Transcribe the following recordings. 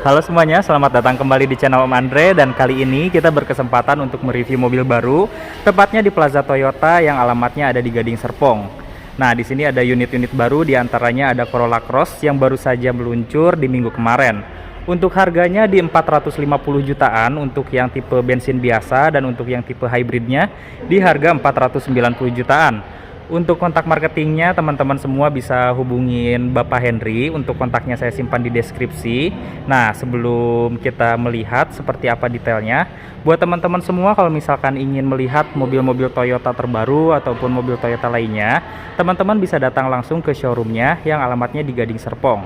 Halo semuanya, selamat datang kembali di channel Om Andre. Dan kali ini kita berkesempatan untuk mereview mobil baru, tepatnya di Plaza Toyota yang alamatnya ada di Gading Serpong. Nah, di sini ada unit-unit baru, diantaranya ada Corolla Cross yang baru saja meluncur di minggu kemarin. Untuk harganya di 450 jutaan untuk yang tipe bensin biasa, dan untuk yang tipe hybridnya di harga 490 jutaan. Untuk kontak marketingnya teman-teman semua bisa hubungin Bapak Henry. Untuk kontaknya saya simpan di deskripsi. Nah, sebelum kita melihat seperti apa detailnya, buat teman-teman semua kalau misalkan ingin melihat mobil-mobil Toyota terbaru ataupun mobil Toyota lainnya, teman-teman bisa datang langsung ke showroomnya yang alamatnya di Gading Serpong.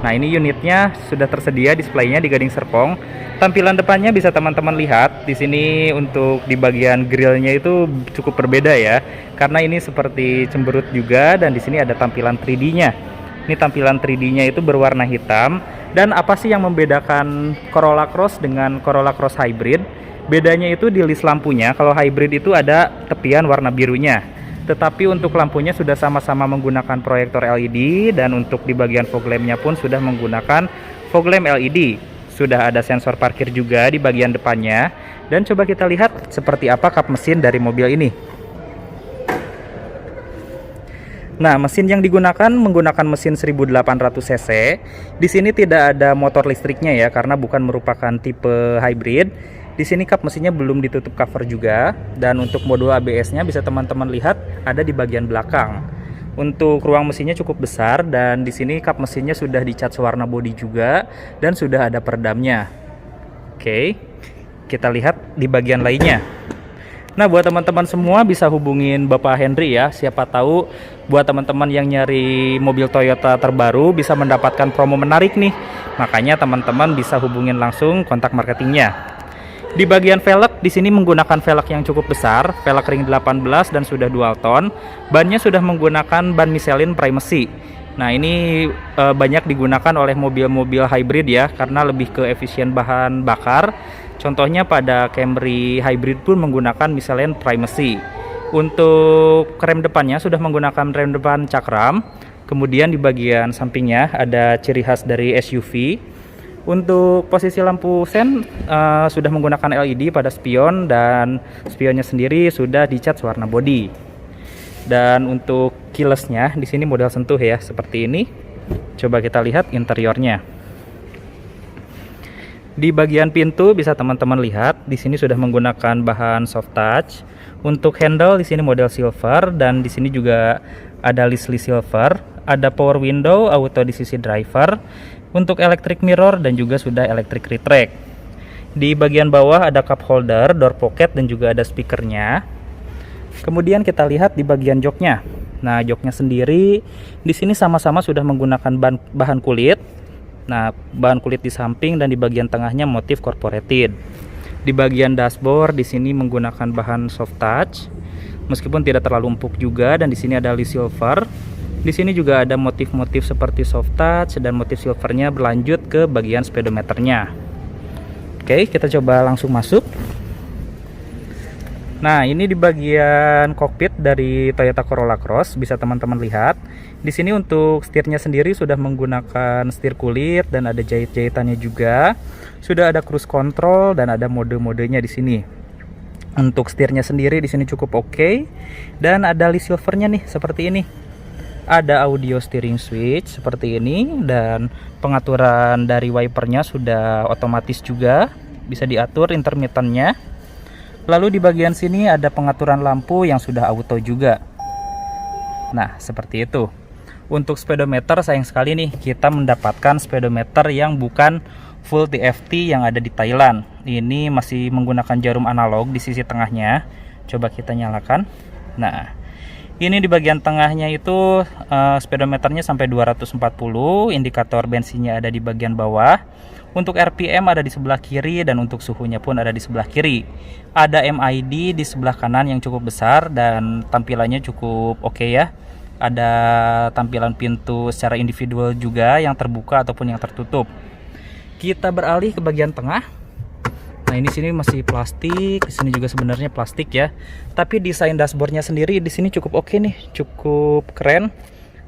Nah, ini unitnya sudah tersedia displaynya di Gading Serpong. Tampilan depannya bisa teman-teman lihat. Di sini untuk di bagian grillnya itu cukup berbeda ya, karena ini seperti cemberut juga, dan di sini ada tampilan 3D-nya. Ini tampilan 3D-nya itu berwarna hitam. Dan apa sih yang membedakan Corolla Cross dengan Corolla Cross Hybrid? Bedanya itu di list lampunya. Kalau hybrid itu ada tepian warna birunya, tetapi untuk lampunya sudah sama-sama menggunakan proyektor LED, dan untuk di bagian fog lamp-nya pun sudah menggunakan fog lamp LED. Sudah ada sensor parkir juga di bagian depannya. Dan coba kita lihat seperti apa kap mesin dari mobil ini. Nah, mesin yang digunakan menggunakan mesin 1800 cc. Di sini tidak ada motor listriknya ya, karena bukan merupakan tipe hybrid. Di sini kap mesinnya belum ditutup cover juga, dan untuk mode ABS-nya bisa teman-teman lihat ada di bagian belakang. Untuk ruang mesinnya cukup besar, dan di sini kap mesinnya sudah dicat warna bodi juga, dan sudah ada peredamnya. Oke, kita lihat di bagian lainnya. Nah, buat teman-teman semua bisa hubungin Bapak Henry ya. Siapa tahu buat teman-teman yang nyari mobil Toyota terbaru bisa mendapatkan promo menarik nih. Makanya teman-teman bisa hubungin langsung kontak marketingnya. Di bagian velg, di sini menggunakan velg yang cukup besar, velg ring 18 dan sudah dual tone. Bannya sudah menggunakan ban Michelin Primacy. Nah, ini banyak digunakan oleh mobil-mobil hybrid ya, karena lebih ke efisien bahan bakar. Contohnya pada Camry hybrid pun menggunakan Michelin Primacy. Untuk rem depannya sudah menggunakan rem depan cakram. Kemudian di bagian sampingnya ada ciri khas dari SUV. Untuk posisi lampu sen sudah menggunakan LED pada spion, dan spionnya sendiri sudah dicat warna bodi. Dan untuk keyless-nya di sini model sentuh ya, seperti ini. Coba kita lihat interiornya. Di bagian pintu bisa teman-teman lihat di sini sudah menggunakan bahan soft touch. Untuk handle di sini model silver, dan di sini juga ada list silver. Ada power window, auto DCC driver. Untuk electric mirror, dan juga sudah electric retract. Di bagian bawah ada cup holder, door pocket, dan juga ada speakernya. Kemudian kita lihat di bagian joknya. Nah, joknya sendiri di sini sama-sama sudah menggunakan bahan kulit. Nah, bahan kulit di samping, dan di bagian tengahnya motif corporated. Di bagian dashboard di sini menggunakan bahan soft touch, meskipun tidak terlalu empuk juga, dan di sini ada list silver. Di sini juga ada motif-motif seperti soft touch, dan motif silvernya berlanjut ke bagian speedometernya. Oke, kita coba langsung masuk. Nah, ini di bagian kokpit dari Toyota Corolla Cross bisa teman-teman lihat. Di sini untuk setirnya sendiri sudah menggunakan setir kulit, dan ada jahit-jahitannya juga. Sudah ada cruise control, dan ada mode-modenya di sini. Untuk setirnya sendiri di sini cukup oke, dan ada list silvernya nih seperti ini. Ada audio steering switch seperti ini, dan pengaturan dari wipernya sudah otomatis juga, bisa diatur intermittennya. Lalu di bagian sini ada pengaturan lampu yang sudah auto juga. Nah, seperti itu. Untuk speedometer, sayang sekali nih kita mendapatkan speedometer yang bukan full TFT yang ada di Thailand. Ini masih menggunakan jarum analog di sisi tengahnya. Coba kita nyalakan. Nah, ini di bagian tengahnya itu speedometernya sampai 240, indikator bensinnya ada di bagian bawah. Untuk RPM ada di sebelah kiri, dan untuk suhunya pun ada di sebelah kiri. Ada MID di sebelah kanan yang cukup besar, dan tampilannya cukup oke ya. Ada tampilan pintu secara individual juga, yang terbuka ataupun yang tertutup. Kita beralih ke bagian tengah. Nah, ini sini masih plastik, di sini juga sebenarnya plastik ya. Tapi desain dashboardnya sendiri di sini cukup oke nih, cukup keren.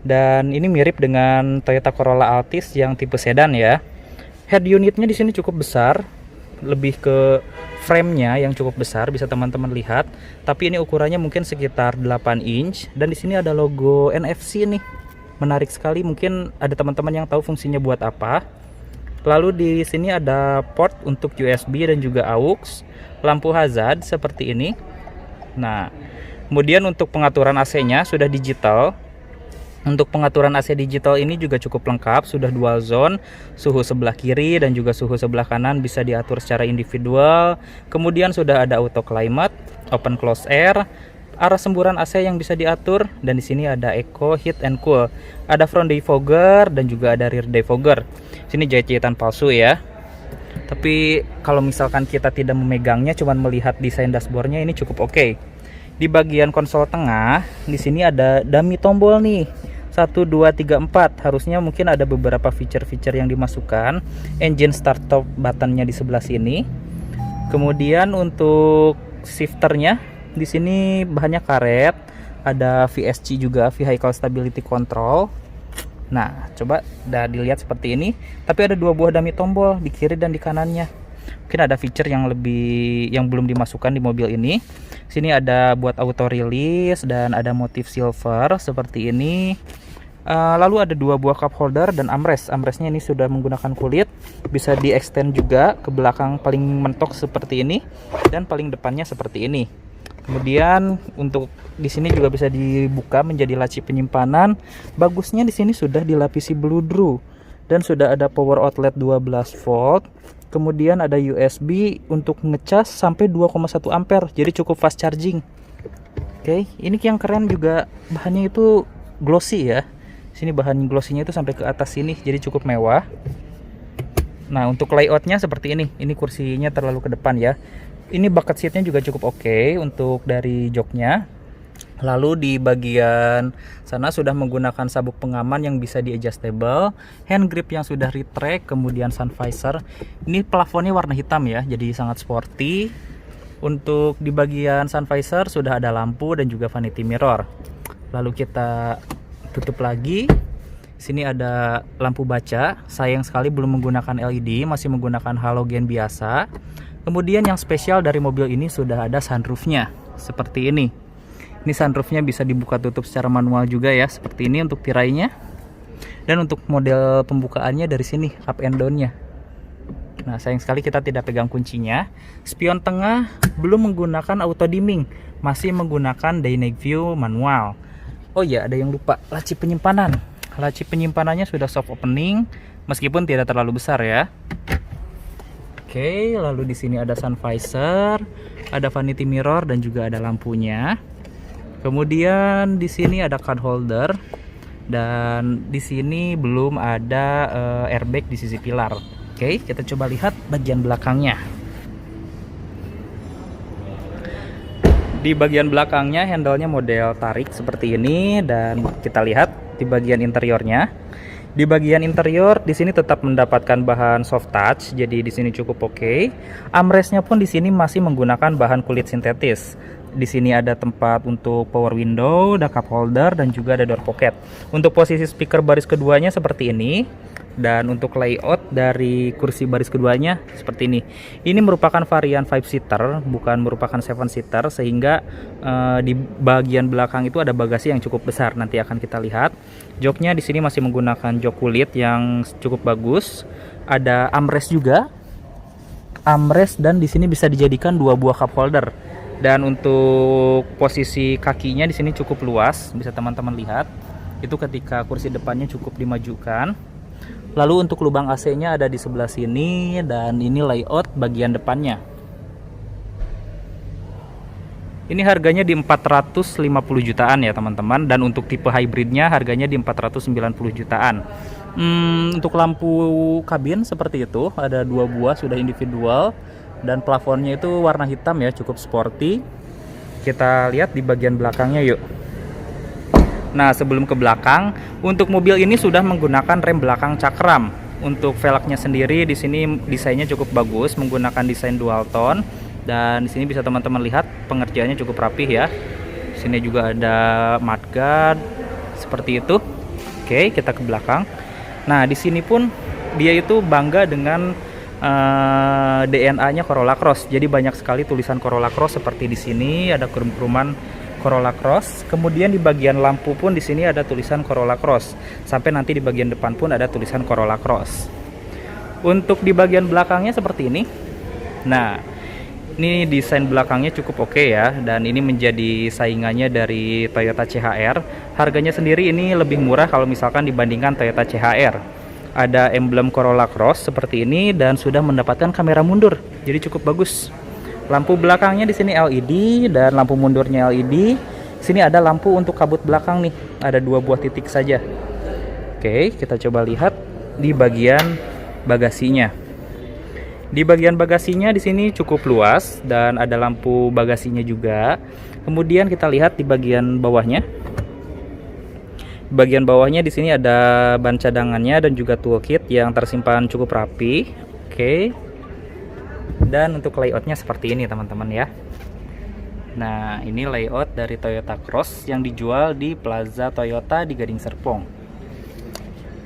Dan ini mirip dengan Toyota Corolla Altis yang tipe sedan ya. Head unitnya di sini cukup besar, lebih ke frame-nya yang cukup besar, bisa teman-teman lihat. Tapi ini ukurannya mungkin sekitar 8 inch dan di sini ada logo NFC nih. Menarik sekali, mungkin ada teman-teman yang tahu fungsinya buat apa. Lalu di sini ada port untuk USB dan juga AUX, lampu hazard seperti ini. Nah, kemudian untuk pengaturan AC-nya sudah digital. Untuk pengaturan AC digital ini juga cukup lengkap, sudah dual zone, suhu sebelah kiri dan juga suhu sebelah kanan bisa diatur secara individual. Kemudian sudah ada auto climate, open close air, arah semburan AC yang bisa diatur, dan di sini ada eco, heat and cool. Ada front defogger dan juga ada rear defogger. Sini jahit-jahitan palsu ya. Tapi kalau misalkan kita tidak memegangnya, cuman melihat desain dashboardnya, ini cukup oke. Di bagian konsol tengah, di sini ada dummy tombol nih. 1, 2, 3, 4. Harusnya mungkin ada beberapa feature-feature yang dimasukkan. Engine start stop buttonnya di sebelah sini. Kemudian untuk shifternya di sini bahannya karet. Ada VSC juga, Vehicle Stability Control. Nah, coba udah dilihat seperti ini. Tapi ada 2 buah dummy tombol di kiri dan di kanannya. Mungkin ada feature yang belum dimasukkan di mobil ini. Sini ada buat auto release dan ada motif silver seperti ini. Lalu ada 2 buah cup holder dan armrest. Armrestnya ini sudah menggunakan kulit, bisa di extend juga ke belakang paling mentok seperti ini dan paling depannya seperti ini. Kemudian untuk di sini juga bisa dibuka menjadi laci penyimpanan. Bagusnya di sini sudah dilapisi bludru dan sudah ada power outlet 12 volt. Kemudian ada USB untuk ngecas sampai 2,1 ampere, jadi cukup fast charging. Oke, ini yang keren juga bahannya itu glossy ya. Sini bahan glossy-nya itu sampai ke atas sini, jadi cukup mewah. Nah, untuk layoutnya seperti ini. Ini kursinya terlalu ke depan ya. Ini bucket seatnya juga cukup oke untuk dari joknya. Lalu di bagian sana sudah menggunakan sabuk pengaman yang bisa di adjustable, hand grip yang sudah retract, kemudian sun visor. Ini plafonnya warna hitam ya, jadi sangat sporty. Untuk di bagian sun visor sudah ada lampu dan juga vanity mirror. Lalu kita tutup lagi. Sini ada lampu baca. Sayang sekali belum menggunakan LED, masih menggunakan halogen biasa. Kemudian yang spesial dari mobil ini sudah ada sunroofnya seperti ini. Ini sunroofnya bisa dibuka tutup secara manual juga ya, seperti ini untuk tirainya. Dan untuk model pembukaannya dari sini, up and down-nya. Nah, sayang sekali kita tidak pegang kuncinya. Spion tengah belum menggunakan auto dimming, masih menggunakan dynamic view manual. Oh iya, ada yang lupa, laci penyimpanan. Laci penyimpanannya sudah soft opening, meskipun tidak terlalu besar ya. Oke, lalu di sini ada sun visor, ada vanity mirror dan juga ada lampunya. Kemudian di sini ada card holder dan di sini belum ada airbag di sisi pilar. Oke, kita coba lihat bagian belakangnya. Di bagian belakangnya handle-nya model tarik seperti ini dan kita lihat di bagian interiornya. Di bagian interior di sini tetap mendapatkan bahan soft touch, jadi di sini cukup oke. Armrestnya pun di sini masih menggunakan bahan kulit sintetis. Di sini ada tempat untuk power window, ada cup holder dan juga ada door pocket. Untuk posisi speaker baris keduanya seperti ini. Dan untuk layout dari kursi baris keduanya seperti ini. Ini merupakan varian 5-seater, bukan merupakan 7-seater, sehingga di bagian belakang itu ada bagasi yang cukup besar. Nanti akan kita lihat. Joknya di sini masih menggunakan jok kulit yang cukup bagus. Ada armrest juga. Armrest dan di sini bisa dijadikan 2 buah cup holder. Dan untuk posisi kakinya di sini cukup luas, bisa teman-teman lihat. Itu ketika kursi depannya cukup dimajukan. Lalu untuk lubang AC-nya ada di sebelah sini dan ini layout bagian depannya. Ini harganya di 450 jutaan ya teman-teman, dan untuk tipe hybridnya harganya di 490 jutaan. Untuk lampu kabin seperti itu, ada 2 buah sudah individual dan plafonnya itu warna hitam ya, cukup sporty. Kita lihat di bagian belakangnya yuk. Nah, sebelum ke belakang, untuk mobil ini sudah menggunakan rem belakang cakram. Untuk velgnya sendiri di sini desainnya cukup bagus, menggunakan desain dual tone. Dan di sini bisa teman-teman lihat pengerjaannya cukup rapih ya. Di sini juga ada mudguard seperti itu. Oke, kita ke belakang. Nah, di sini pun dia itu bangga dengan DNA-nya Corolla Cross. Jadi banyak sekali tulisan Corolla Cross seperti di sini ada krum-kruman Corolla Cross. Kemudian di bagian lampu pun di sini ada tulisan Corolla Cross. Sampai nanti di bagian depan pun ada tulisan Corolla Cross. Untuk di bagian belakangnya seperti ini. Nah, ini desain belakangnya cukup oke ya, dan ini menjadi saingannya dari Toyota CHR. Harganya sendiri ini lebih murah kalau misalkan dibandingkan Toyota CHR. Ada emblem Corolla Cross seperti ini dan sudah mendapatkan kamera mundur, jadi cukup bagus. Lampu belakangnya di sini LED dan lampu mundurnya LED. Sini ada lampu untuk kabut belakang nih, ada 2 buah titik saja. Oke, kita coba lihat di bagian bagasinya. Di bagian bagasinya di sini cukup luas dan ada lampu bagasinya juga. Kemudian kita lihat di bagian bawahnya. Bagian bawahnya di sini ada ban cadangannya dan juga toolkit yang tersimpan cukup rapi. Oke. Dan untuk layoutnya seperti ini teman-teman ya. Nah, ini layout dari Toyota Cross yang dijual di Plaza Toyota di Gading Serpong.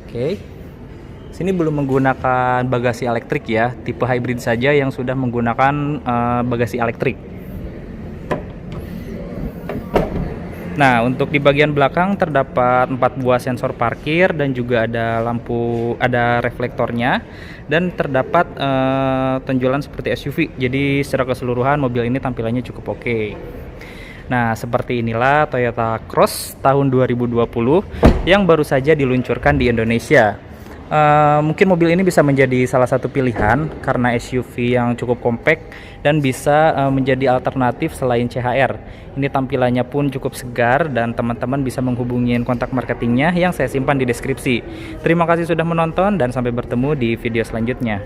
Oke. Sini belum menggunakan bagasi elektrik ya, tipe hybrid saja yang sudah menggunakan bagasi elektrik. Nah, untuk di bagian belakang terdapat 4 buah sensor parkir dan juga ada ada reflektornya, dan terdapat tonjolan seperti SUV. Jadi secara keseluruhan mobil ini tampilannya cukup oke. Nah, seperti inilah Toyota Cross tahun 2020 yang baru saja diluncurkan di Indonesia. Mungkin mobil ini bisa menjadi salah satu pilihan karena SUV yang cukup compact dan bisa menjadi alternatif selain CHR. Ini tampilannya pun cukup segar dan teman-teman bisa menghubungi kontak marketingnya yang saya simpan di deskripsi. Terima kasih sudah menonton dan sampai bertemu di video selanjutnya.